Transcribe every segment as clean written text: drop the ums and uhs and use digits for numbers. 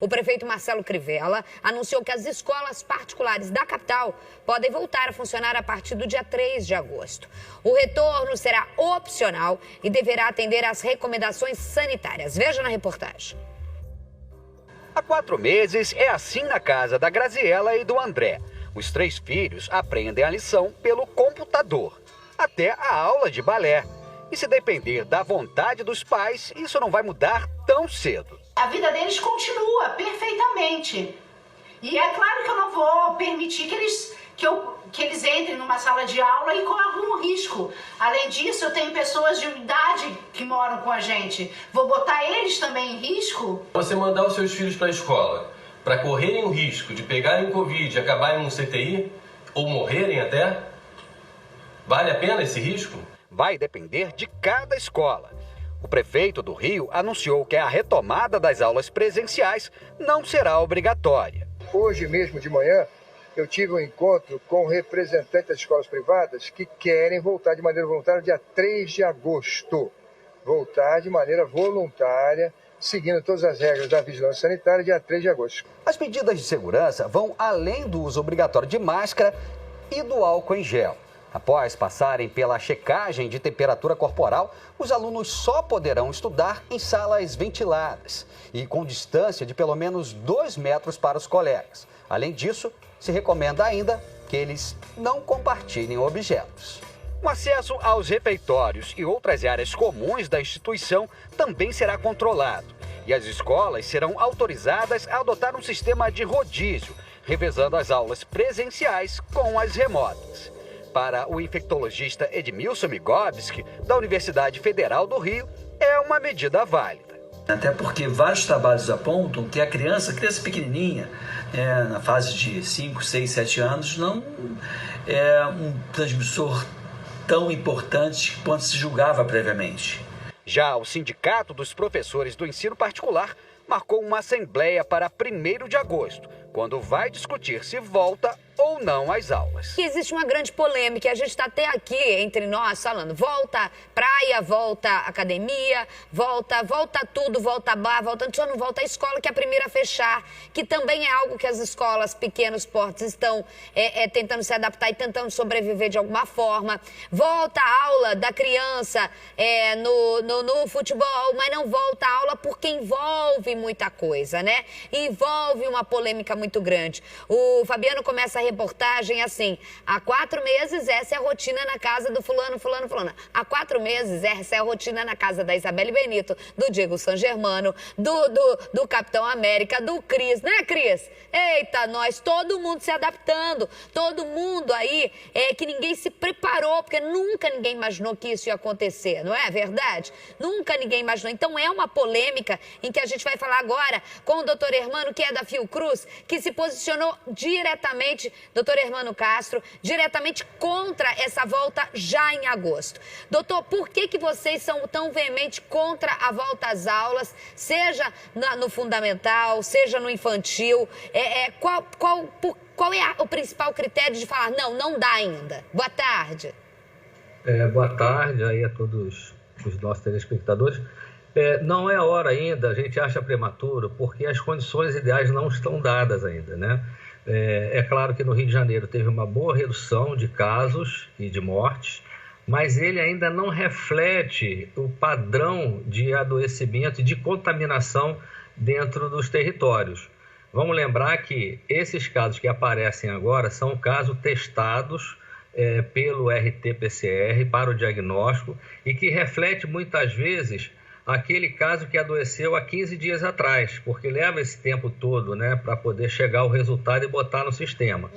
O prefeito Marcelo Crivella anunciou que as escolas particulares da capital podem voltar a funcionar a partir do dia 3 de agosto. O retorno será opcional e deverá atender às recomendações sanitárias. Veja na reportagem. Há 4 meses é assim na casa da Graziela e do André. Os 3 filhos aprendem a lição pelo computador, até a aula de balé. E se depender da vontade dos pais, isso não vai mudar tão cedo. A vida deles continua perfeitamente. E é claro que eu não vou permitir que eles entrem numa sala de aula e corram um risco. Além disso, eu tenho pessoas de idade que moram com a gente. Vou botar eles também em risco? Você mandar os seus filhos para a escola para correrem o risco de pegarem Covid e acabarem no CTI, ou morrerem até, vale a pena esse risco? Vai depender de cada escola. O prefeito do Rio anunciou que a retomada das aulas presenciais não será obrigatória. Hoje mesmo de manhã, eu tive um encontro com representantes das escolas privadas que querem voltar de maneira voluntária dia 3 de agosto. Voltar de maneira voluntária, seguindo todas as regras da vigilância sanitária, dia 3 de agosto. As medidas de segurança vão além do uso obrigatório de máscara e do álcool em gel. Após passarem pela checagem de temperatura corporal, os alunos só poderão estudar em salas ventiladas e com distância de pelo menos 2 metros para os colegas. Além disso, se recomenda ainda que eles não compartilhem objetos. O acesso aos refeitórios e outras áreas comuns da instituição também será controlado. E as escolas serão autorizadas a adotar um sistema de rodízio, revezando as aulas presenciais com as remotas. Para o infectologista Edmilson Migovski, da Universidade Federal do Rio, é uma medida válida. Até porque vários trabalhos apontam que a criança pequenininha, na fase de 5, 6, 7 anos, não é um transmissor tão importante quanto se julgava previamente. Já o Sindicato dos Professores do Ensino Particular marcou uma assembleia para 1º de agosto, quando vai discutir se volta ou não às aulas. E existe uma grande polêmica, a gente está até aqui entre nós falando, volta praia, volta academia, volta tudo, volta bar, só não volta a escola, que é a primeira a fechar, que também é algo que as escolas pequenos portes estão tentando se adaptar e tentando sobreviver de alguma forma. Volta a aula da criança no futebol, mas não volta a aula porque envolve muita coisa, né? Envolve uma polêmica muito grande. O Fabiano começa a reportagem assim, há 4 meses essa é a rotina na casa do fulano. Há 4 meses essa é a rotina na casa da Isabelle Benito, do Diego San Germano, do Capitão América, do Cris, né, Cris? Eita, nós, todo mundo se adaptando, todo mundo aí, que ninguém se preparou, porque nunca ninguém imaginou que isso ia acontecer, não é verdade? Nunca ninguém imaginou. Então é uma polêmica em que a gente vai falar agora com o doutor Hermano, que é da Fiocruz, que se posicionou diretamente, doutor Hermano Castro, diretamente contra essa volta já em agosto. Doutor, por que vocês são tão veementes contra a volta às aulas, seja no fundamental, seja no infantil? Qual é o principal critério de falar, não dá ainda? Boa tarde. Boa tarde aí a todos os nossos telespectadores. Não é a hora ainda, a gente acha prematuro, porque as condições ideais não estão dadas ainda, né? É claro que no Rio de Janeiro teve uma boa redução de casos e de mortes, mas ele ainda não reflete o padrão de adoecimento e de contaminação dentro dos territórios. Vamos lembrar que esses casos que aparecem agora são casos testados pelo RT-PCR para o diagnóstico e que reflete muitas vezes aquele caso que adoeceu há 15 dias atrás, porque leva esse tempo todo, né, para poder chegar ao resultado e botar no sistema.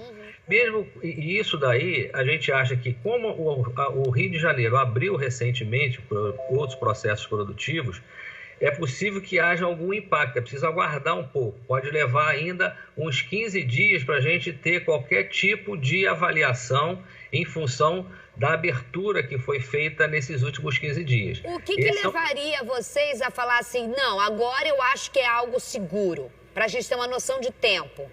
Mesmo e isso daí, a gente acha que como o Rio de Janeiro abriu recentemente por outros processos produtivos, é possível que haja algum impacto, é preciso aguardar um pouco. Pode levar ainda uns 15 dias para a gente ter qualquer tipo de avaliação em função da abertura que foi feita nesses últimos 15 dias. O que levaria vocês a falar assim, não, agora eu acho que é algo seguro, para a gente ter uma noção de tempo?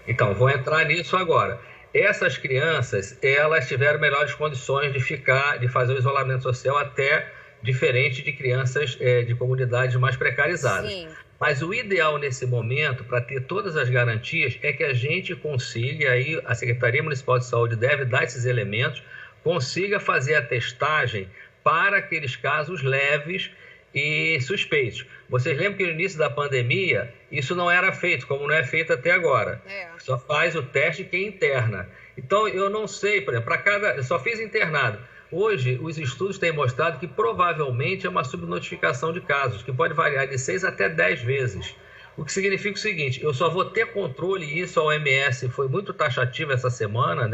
Então, vou entrar nisso agora. Essas crianças, elas tiveram melhores condições de fazer o isolamento social até diferente de crianças de comunidades mais precarizadas. Sim. Mas o ideal nesse momento, para ter todas as garantias, é que a gente consiga, e aí a Secretaria Municipal de Saúde deve dar esses elementos, consiga fazer a testagem para aqueles casos leves e suspeitos. Vocês lembram que no início da pandemia, isso não era feito, como não é feito até agora. Só faz o teste quem interna. Então, eu não sei, por exemplo, eu só fiz internado. Hoje, os estudos têm mostrado que provavelmente é uma subnotificação de casos, que pode variar de 6 até 10 vezes. O que significa o seguinte, eu só vou ter controle, e isso a OMS foi muito taxativa essa semana,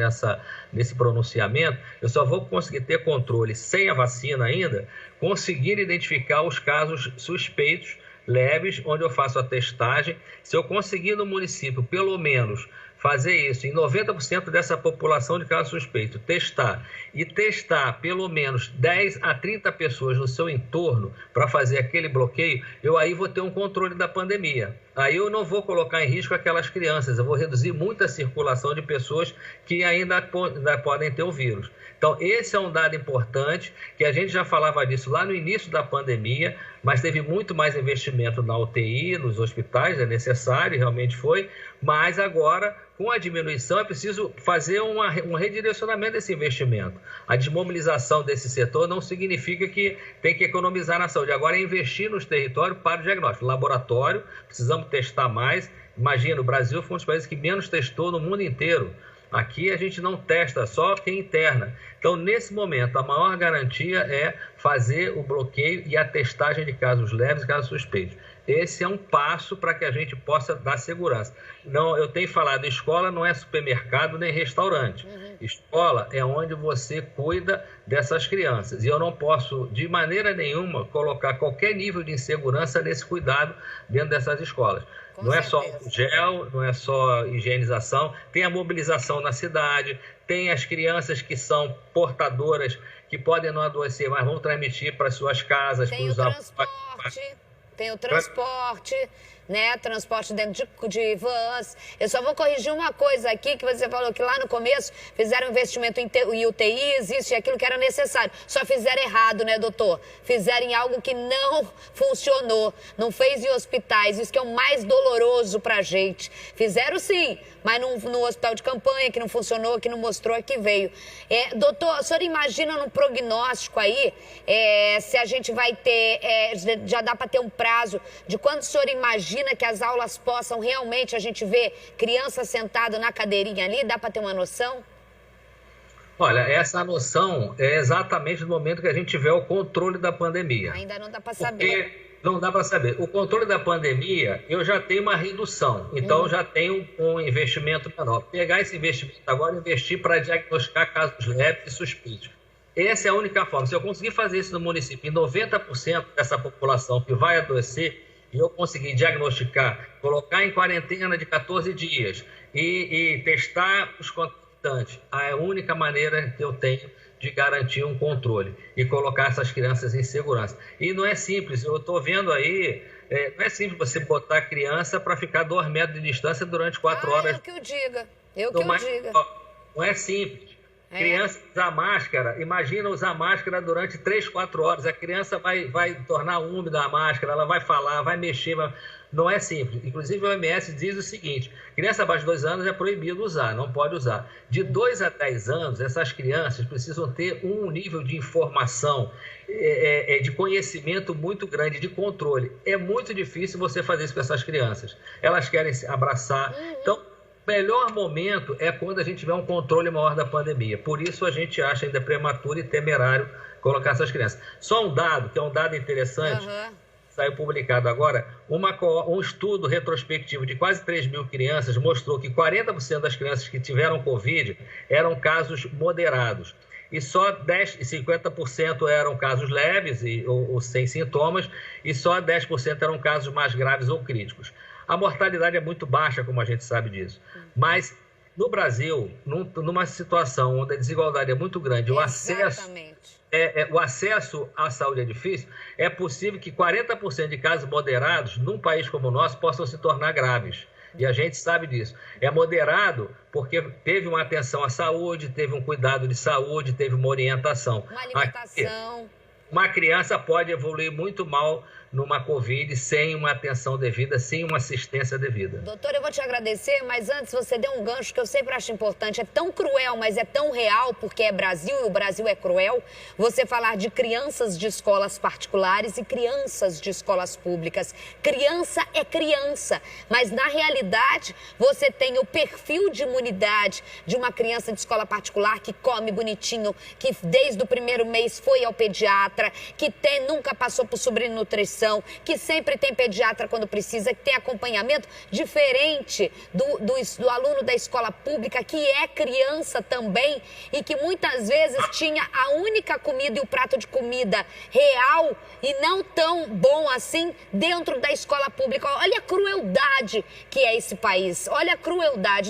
nesse pronunciamento, eu só vou conseguir ter controle sem a vacina ainda, conseguir identificar os casos suspeitos, leves, onde eu faço a testagem. Se eu conseguir no município, pelo menos, fazer isso em 90% dessa população de casos suspeitos, testar pelo menos 10 a 30 pessoas no seu entorno para fazer aquele bloqueio, eu aí vou ter um controle da pandemia. Aí eu não vou colocar em risco aquelas crianças, eu vou reduzir muito a circulação de pessoas que ainda podem ter o vírus. Então, esse é um dado importante, que a gente já falava disso lá no início da pandemia, mas teve muito mais investimento na UTI, nos hospitais, é necessário, realmente foi, mas agora, com a diminuição, é preciso fazer um redirecionamento desse investimento. A desmobilização desse setor não significa que tem que economizar na saúde. Agora é investir nos territórios para o diagnóstico. Laboratório, precisamos testar mais. Imagina, o Brasil foi um dos países que menos testou no mundo inteiro. Aqui a gente não testa, só quem interna. Então, nesse momento, a maior garantia é fazer o bloqueio e a testagem de casos leves e casos suspeitos. Esse é um passo para que a gente possa dar segurança. Não, eu tenho falado, escola não é supermercado nem restaurante. Escola é onde você cuida dessas crianças. E eu não posso, de maneira nenhuma, colocar qualquer nível de insegurança nesse cuidado dentro dessas escolas. Não é só gel, não é só higienização, tem a mobilização na cidade, tem as crianças que são portadoras, que podem não adoecer, mas vão transmitir para suas casas. Tem o transporte, né? Transporte dentro de vans. Eu só vou corrigir uma coisa aqui, que você falou que lá no começo fizeram investimento em UTIs, isso e aquilo que era necessário. Só fizeram errado, né, doutor? Fizeram em algo que não funcionou. Não fez em hospitais, isso que é o mais doloroso pra gente. Fizeram sim, mas no hospital de campanha, que não funcionou, que não mostrou, que veio. Doutor, a senhora imagina no prognóstico aí, se a gente vai ter, já dá para ter um prazo de quando o senhor imagina que as aulas possam realmente, a gente ver criança sentada na cadeirinha ali, dá para ter uma noção? Olha, essa noção é exatamente no momento que a gente tiver o controle da pandemia. Ainda não dá para saber. Porque não dá para saber. O controle da pandemia, eu já tenho uma redução, então eu já tenho um investimento menor. Pegar esse investimento agora e investir para diagnosticar casos leves e suspeitos. Essa é a única forma. Se eu conseguir fazer isso no município, em 90% dessa população que vai adoecer, e eu conseguir diagnosticar, colocar em quarentena de 14 dias e testar os contactantes, a única maneira que eu tenho de garantir um controle e colocar essas crianças em segurança. E não é simples, eu estou vendo aí, não é simples você botar a criança para ficar 2 metros de distância durante 4 horas. Eu que o diga, Não é simples. Criança usar máscara, imagina usar máscara durante 3, 4 horas. A criança vai tornar úmida a máscara, ela vai falar, vai mexer. Não é simples. Inclusive, a OMS diz o seguinte: criança abaixo de 2 anos é proibido usar, não pode usar. De 2 a 10 anos, essas crianças precisam ter um nível de informação, de conhecimento muito grande, de controle. É muito difícil você fazer isso com essas crianças. Elas querem se abraçar. Então, o melhor momento é quando a gente tiver um controle maior da pandemia. Por isso a gente acha ainda prematuro e temerário colocar essas crianças. Só um dado, que é um dado interessante, saiu publicado agora, um estudo retrospectivo de quase 3 mil crianças mostrou que 40% das crianças que tiveram Covid eram casos moderados. E só 50% eram casos leves ou sem sintomas, e só 10% eram casos mais graves ou críticos. A mortalidade é muito baixa, como a gente sabe disso. Mas, no Brasil, numa situação onde a desigualdade é muito grande, o acesso à saúde é difícil, é possível que 40% de casos moderados, num país como o nosso, possam se tornar graves. E a gente sabe disso. É moderado porque teve uma atenção à saúde, teve um cuidado de saúde, teve uma orientação. Uma alimentação. Uma criança pode evoluir muito mal numa Covid sem uma atenção devida, sem uma assistência devida. Doutor, eu vou te agradecer, mas antes você deu um gancho que eu sempre acho importante. É tão cruel, mas é tão real, porque é Brasil e o Brasil é cruel, você falar de crianças de escolas particulares e crianças de escolas públicas. Criança é criança, mas na realidade você tem o perfil de imunidade de uma criança de escola particular que come bonitinho, que desde o primeiro mês foi ao pediatra, que nunca passou por subnutrição, que sempre tem pediatra quando precisa, que tem acompanhamento diferente do aluno da escola pública, que é criança também e que muitas vezes tinha a única comida e o prato de comida real e não tão bom assim dentro da escola pública. Olha a crueldade que é esse país, olha a crueldade.